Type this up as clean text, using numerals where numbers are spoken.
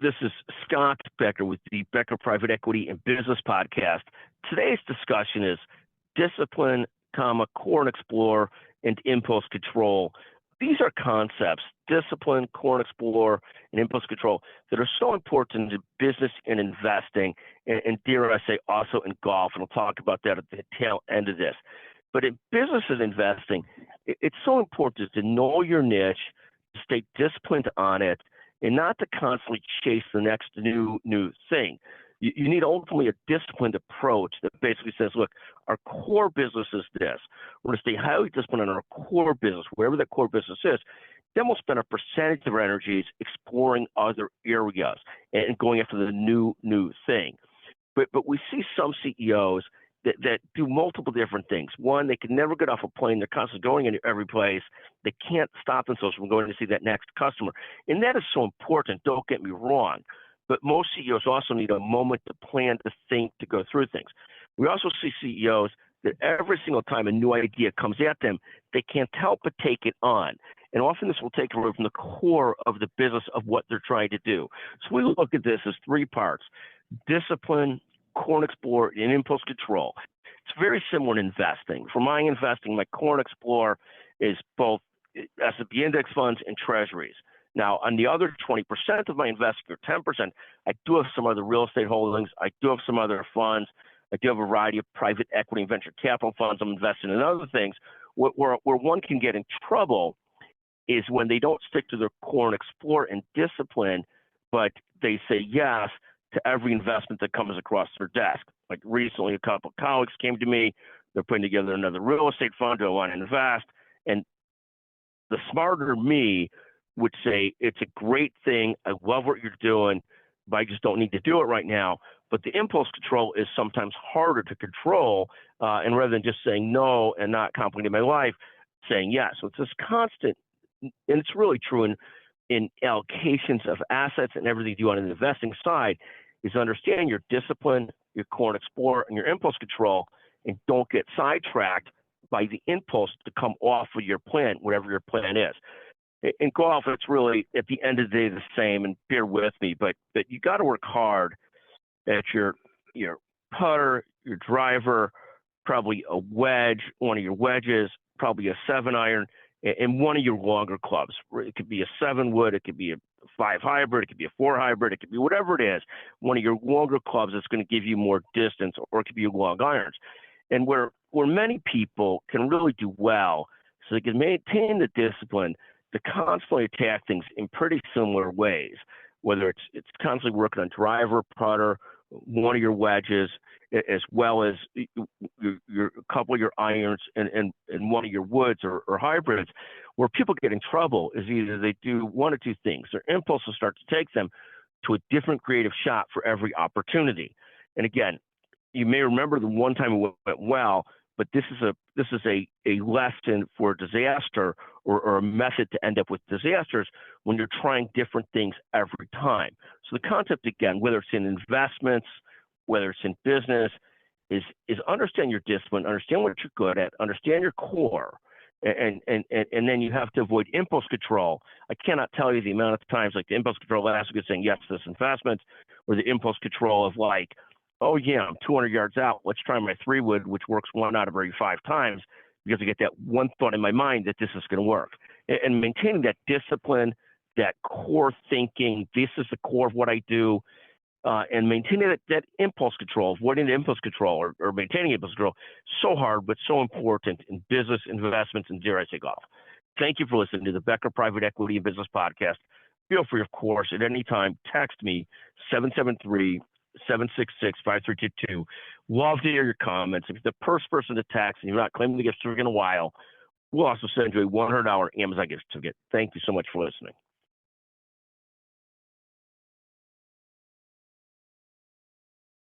This is Scott Becker with the Becker Private Equity and Business Podcast. Today's discussion is discipline, core and explore, and impulse control. These are concepts, discipline, core and explore, and impulse control, that are so important to business and investing, and dare I say also in golf, and we'll talk about that at the tail end of this. But in business and investing, it's so important to know your niche, to stay disciplined on it, and not to constantly chase the next new thing. You need ultimately a disciplined approach that basically says, look, our core business is this. We're going to stay highly disciplined on our core business, wherever that core business is. Then we'll spend a percentage of our energies exploring other areas and going after the new thing. But we see some CEOs that do multiple different things. One, they can never get off a plane. They're constantly going into every place. They can't stop themselves from going to see that next customer. And that is so important. Don't get me wrong. But most CEOs also need a moment to plan, to think, to go through things. We also see CEOs that every single time a new idea comes at them, they can't help but take it on. And often this will take away from the core of the business of what they're trying to do. So we look at this as three parts: discipline, core and explore, and impulse control. It's very similar in investing. For my investing, my core and explore is both S&P index funds and treasuries. Now, on the other 20% of my investing, or 10%, I do have some other real estate holdings. I do have some other funds. I do have a variety of private equity and venture capital funds. I'm investing in other things. Where one can get in trouble is when they don't stick to their core and explore and discipline, but they say yes to every investment that comes across their desk. Like recently, a couple of colleagues came to me. They're putting together another real estate fund. Do I want to invest? And the smarter me would say, it's a great thing. I love what you're doing, but I just don't need to do it right now. But the impulse control is sometimes harder to control. And rather than just saying no and not complicating my life, saying yes. So it's this constant, and it's really true in allocations of assets and everything you do on the investing side, is understanding your discipline, your core and explore, and your impulse control, and don't get sidetracked by the impulse to come off of your plan, whatever your plan is. In golf, it's really, at the end of the day, the same, and bear with me, but you got to work hard at your putter, your driver, probably a wedge, one of your wedges, probably a 7-iron, and one of your longer clubs. It could be a 7-wood, it could be a 5 hybrid, it could be a 4 hybrid, it could be whatever it is. One of your longer clubs that's going to give you more distance, or it could be your long irons. And where many people can really do well, so they can maintain the discipline to constantly attack things in pretty similar ways, whether it's constantly working on driver, putter, one of your wedges, as well as your couple of your irons and one of your woods or hybrids. Where people get in trouble is either they do one or two things. Their impulse will start to take them to a different creative shot for every opportunity. And again, you may remember the one time it went well, but this is a lesson for disaster, or a method to end up with disasters when you're trying different things every time. So the concept, again, whether it's in investments, whether it's in business, is understand your discipline, understand what you're good at, understand your core, and then you have to avoid impulse control. I cannot tell you the amount of times, like the impulse control last week saying yes to this investment, or the impulse control of like, oh yeah, I'm 200 yards out, let's try my 3-wood, which works 1 out of every 5 times, because I get that one thought in my mind that this is going to work. And maintaining that discipline, that core thinking, this is the core of what I do, and maintaining that impulse control, avoiding the impulse control, or maintaining impulse control, so hard, but so important in business, investments, and dare I say golf. Thank you for listening to the Becker Private Equity and Business Podcast. Feel free, of course, at any time, text me, 773-766-5322. Love to hear your comments. If you're the first person to text and you're not claiming the gift certificate in a while, we'll also send you a $100 Amazon gift certificate. Thank you so much for listening.